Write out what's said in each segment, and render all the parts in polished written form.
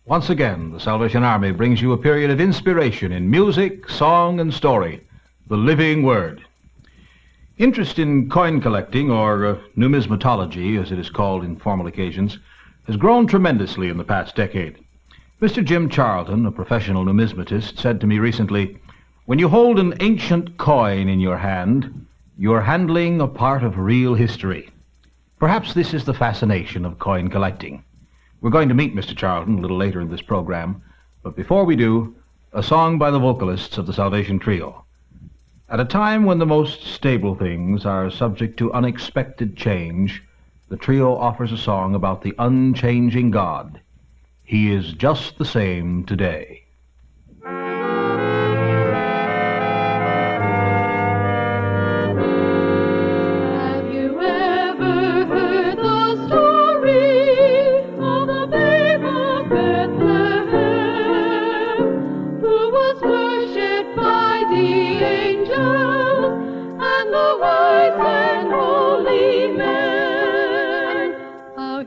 Once again, the Salvation Army brings you a period of inspiration in music, song, and story, the living Word. Interest in coin collecting, or numismatology, as it is called in formal occasions, has grown tremendously in the past decade. Mr. Jim Charlton, a professional numismatist, said to me recently, "When you hold an ancient coin in your hand, you're handling a part of real history." Perhaps this is the fascination of coin collecting. We're going to meet Mr. Charlton a little later in this program, but before we do, a song by the vocalists of the Salvation Trio. At a time when the most stable things are subject to unexpected change, the trio offers a song about the unchanging God. He is just the same today.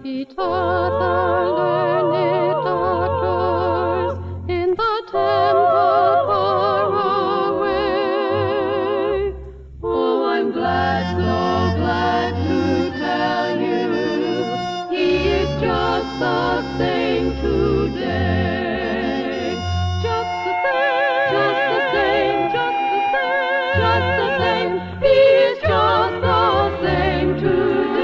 He taught the learned doctors in the temple far away. Oh, I'm glad, so glad to tell you, he is just the same today. Just the same, just the same, just the same, just the same, he is just the same today.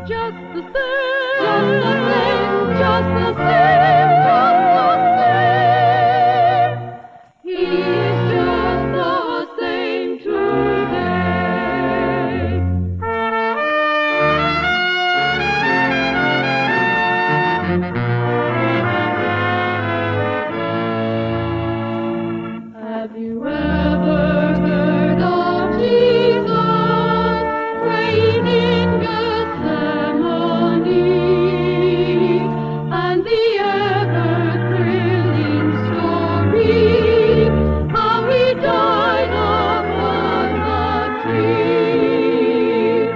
Just the same, just the same, just the same. He is just the same today. Have you ever heard of Jesus praying in Gethsemane, and the ever-thrilling story, how he died upon the tree?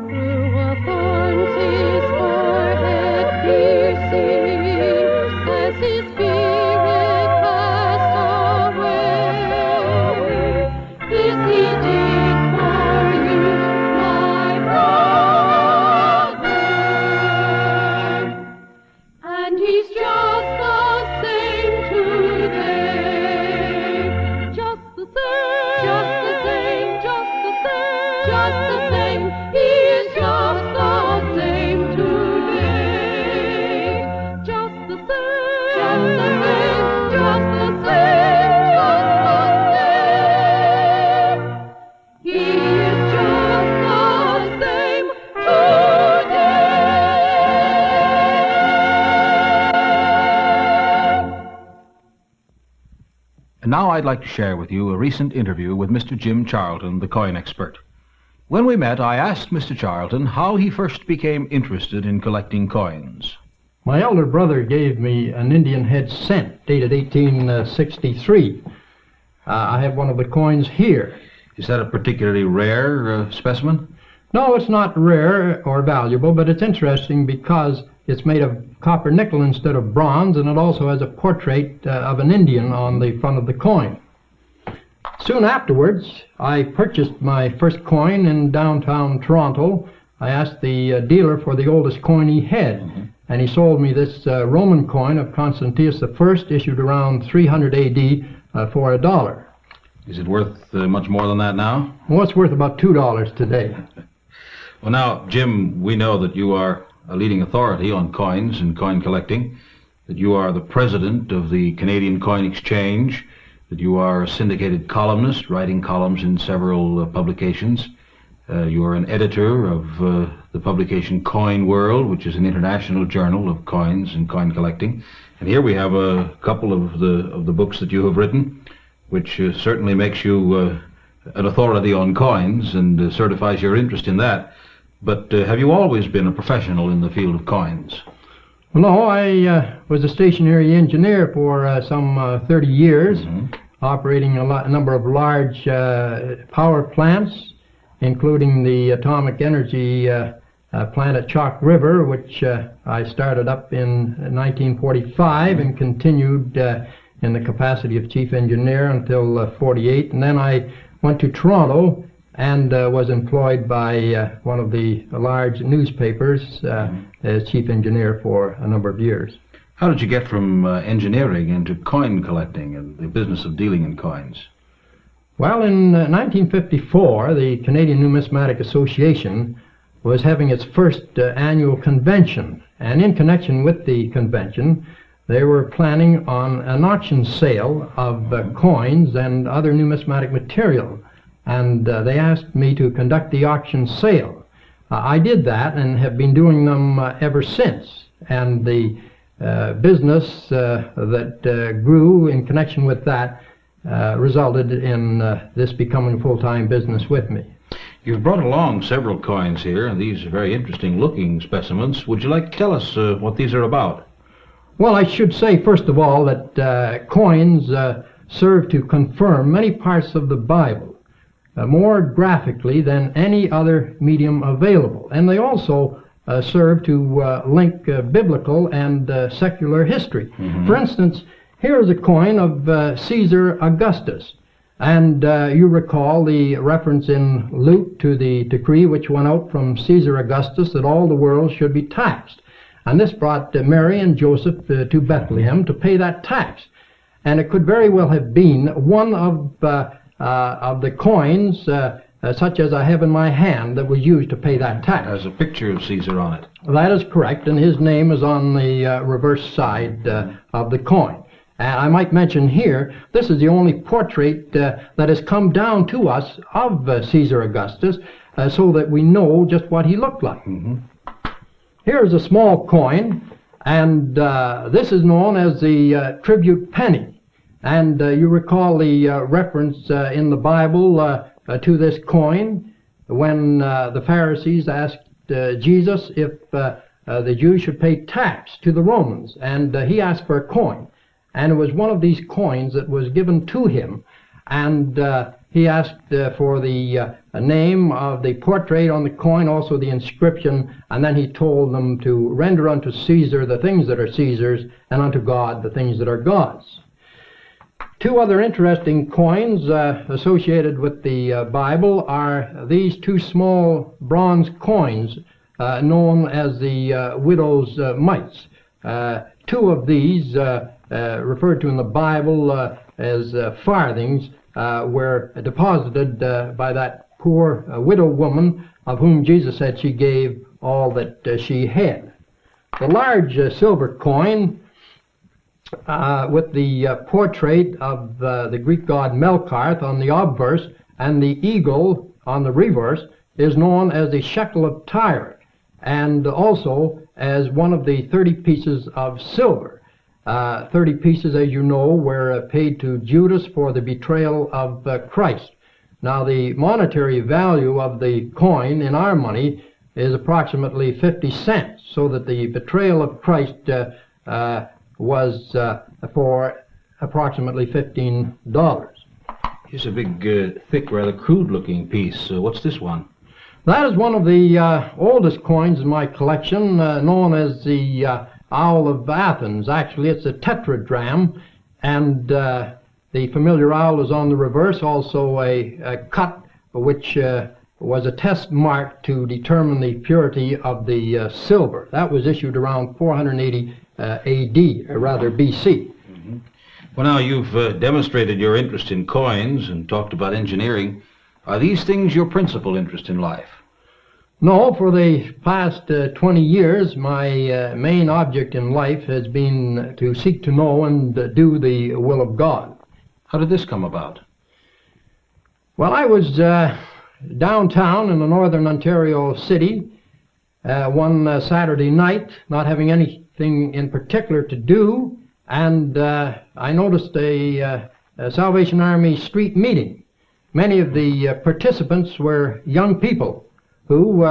Through a thorn his forehead piercing, as his spirit passed away. This he did for you, my brother. And he's just the same today. Just the same, just the same, just the same, just the same. He is just the same today. Just the same, just the same, just the same, just the same. He is just the same today. And now I'd like to share with you a recent interview with Mr. Jim Charlton, the coin expert. When we met, I asked Mr. Charlton how he first became interested in collecting coins. My elder brother gave me an Indian head cent dated 1863. I have one of the coins here. Is that a particularly rare specimen? No, it's not rare or valuable, but it's interesting because it's made of copper nickel instead of bronze, and it also has a portrait of an Indian on the front of the coin. Soon afterwards, I purchased my first coin in downtown Toronto. I asked the dealer for the oldest coin he had, and he sold me this Roman coin of Constantius I, issued around 300 AD for $1. Is it worth much more than that now? Well, it's worth about $2 today. Well, now, Jim, we know that you are a leading authority on coins and coin collecting, that you are the president of the Canadian Coin Exchange, that you are a syndicated columnist, writing columns in several publications. You are an editor of the publication Coin World, which is an international journal of coins and coin collecting. And here we have a couple of the books that you have written, which certainly makes you an authority on coins and certifies your interest in that. But have you always been a professional in the field of coins? Well, no, I was a stationary engineer for some 30 years, operating a number of large power plants, including the atomic energy plant at Chalk River, which I started up in 1945 and continued in the capacity of chief engineer until 48. And then I went to Toronto and was employed by one of the large newspapers as chief engineer for a number of years. How did you get from engineering into coin collecting and the business of dealing in coins? Well, in 1954, the Canadian Numismatic Association was having its first annual convention, and in connection with the convention, they were planning on an auction sale of coins and other numismatic material, and they asked me to conduct the auction sale. I did that and have been doing them ever since, and the business that grew in connection with that resulted in this becoming a full-time business with me. You've brought along several coins here, and these are very interesting looking specimens. Would you like to tell us what these are about? Well, I should say, first of all, that coins serve to confirm many parts of the Bible more graphically than any other medium available. And they also serve to link biblical and secular history. For instance, here is a coin of Caesar Augustus. And you recall the reference in Luke to the decree which went out from Caesar Augustus that all the world should be taxed. And this brought Mary and Joseph to Bethlehem to pay that tax. And it could very well have been one of the coins, such as I have in my hand, that was used to pay that tax. Has a picture of Caesar on it. That is correct, and his name is on the reverse side of the coin. And I might mention here, this is the only portrait that has come down to us of Caesar Augustus, so that we know just what he looked like. Here is a small coin, and this is known as the tribute penny. And you recall the reference in the Bible to this coin when the Pharisees asked Jesus if the Jews should pay tax to the Romans, and he asked for a coin. And it was one of these coins that was given to him, and he asked for the name of the portrait on the coin, also the inscription, and then he told them to render unto Caesar the things that are Caesar's, and unto God the things that are God's. Two other interesting coins associated with the Bible are these two small bronze coins known as the widow's mites. Two of these referred to in the Bible as farthings were deposited by that poor widow woman of whom Jesus said she gave all that she had. The large silver coin with the portrait of the Greek god Melkarth on the obverse and the eagle on the reverse is known as the shekel of Tyre, and also as one of the 30 pieces of silver. 30 pieces, as you know, were paid to Judas for the betrayal of Christ. Now, the monetary value of the coin in our money is approximately 50 cents, so that the betrayal of Christ was for approximately $15. Here's a big, thick, rather crude-looking piece. What's this one? That is one of the oldest coins in my collection, known as the Owl of Athens. Actually, it's a tetradrachm, and the familiar owl is on the reverse, also a cut which was a test mark to determine the purity of the silver. That was issued around 480 A.D., or rather B.C. Well, now, you've demonstrated your interest in coins and talked about engineering. Are these things your principal interest in life? No, for the past 20 years, my main object in life has been to seek to know and do the will of God. How did this come about? Well, I was downtown in a northern Ontario city one Saturday night, not having anything in particular to do, and I noticed a Salvation Army street meeting. Many of the participants were young people who,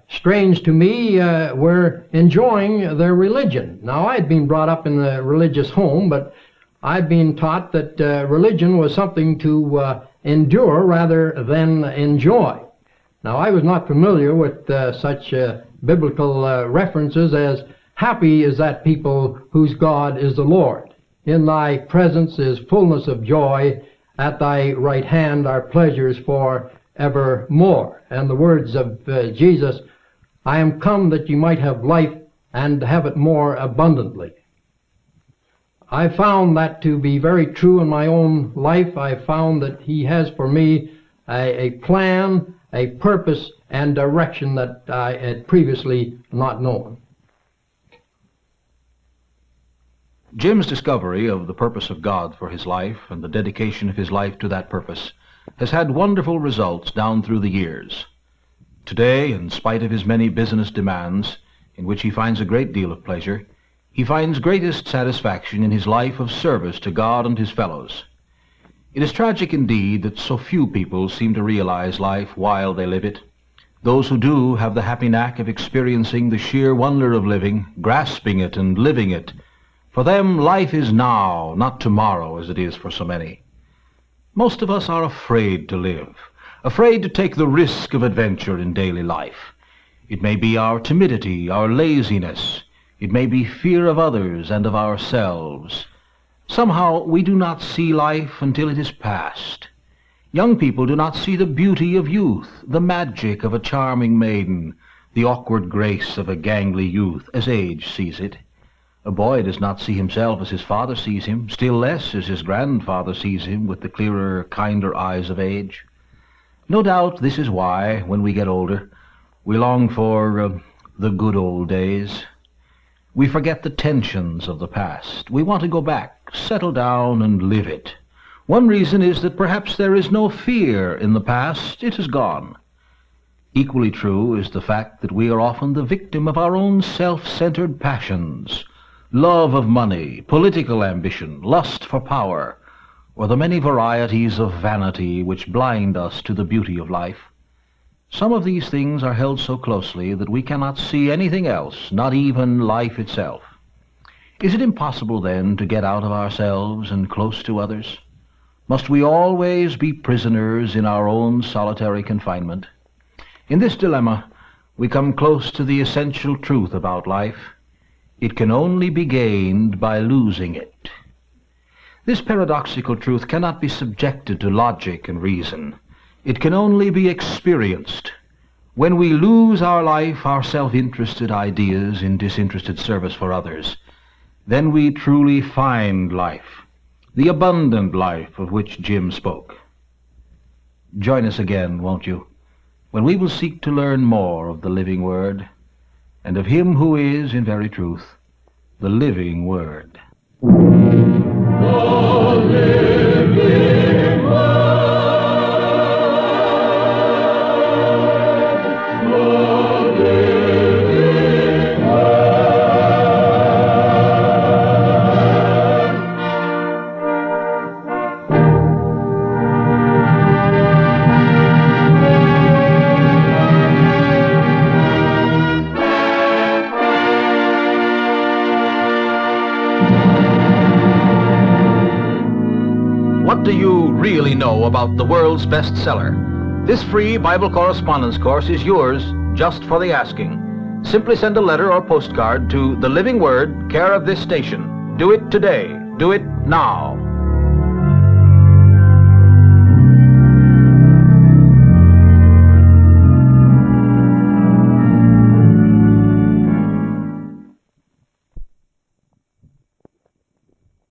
strange to me, were enjoying their religion. Now, I'd been brought up in a religious home, but I'd been taught that religion was something to endure rather than enjoy. Now, I was not familiar with such biblical references as, happy is that people whose God is the Lord. In thy presence is fullness of joy. At thy right hand are pleasures for evermore. And the words of Jesus, I am come that you might have life and have it more abundantly. I found that to be very true in my own life. I found that he has for me a plan, a purpose, and direction that I had previously not known. Jim's discovery of the purpose of God for his life and the dedication of his life to that purpose has had wonderful results down through the years. Today, in spite of his many business demands, in which he finds a great deal of pleasure, he finds greatest satisfaction in his life of service to God and his fellows. It is tragic indeed that so few people seem to realize life while they live it. Those who do have the happy knack of experiencing the sheer wonder of living, grasping it and living it. For them, life is now, not tomorrow, as it is for so many. Most of us are afraid to live, afraid to take the risk of adventure in daily life. It may be our timidity, our laziness. It may be fear of others and of ourselves. Somehow we do not see life until it is past. Young people do not see the beauty of youth, the magic of a charming maiden, the awkward grace of a gangly youth, as age sees it. A boy does not see himself as his father sees him, still less as his grandfather sees him with the clearer, kinder eyes of age. No doubt this is why, when we get older, we long for the good old days. We forget the tensions of the past. We want to go back, settle down, and live it. One reason is that perhaps there is no fear in the past. It is gone. Equally true is the fact that we are often the victim of our own self-centered passions, love of money, political ambition, lust for power, or the many varieties of vanity which blind us to the beauty of life. Some of these things are held so closely that we cannot see anything else, not even life itself. Is it impossible, then, to get out of ourselves and close to others? Must we always be prisoners in our own solitary confinement? In this dilemma, we come close to the essential truth about life. It can only be gained by losing it. This paradoxical truth cannot be subjected to logic and reason. It can only be experienced. When we lose our life, our self-interested ideas in disinterested service for others, then we truly find life, the abundant life of which Jim spoke. Join us again, won't you, when we will seek to learn more of the living Word, and of Him who is, in very truth, the living Word. What do you really know about the world's bestseller? This free Bible correspondence course is yours just for the asking. Simply send a letter or postcard to The Living Word, care of this station. Do it today. Do it now.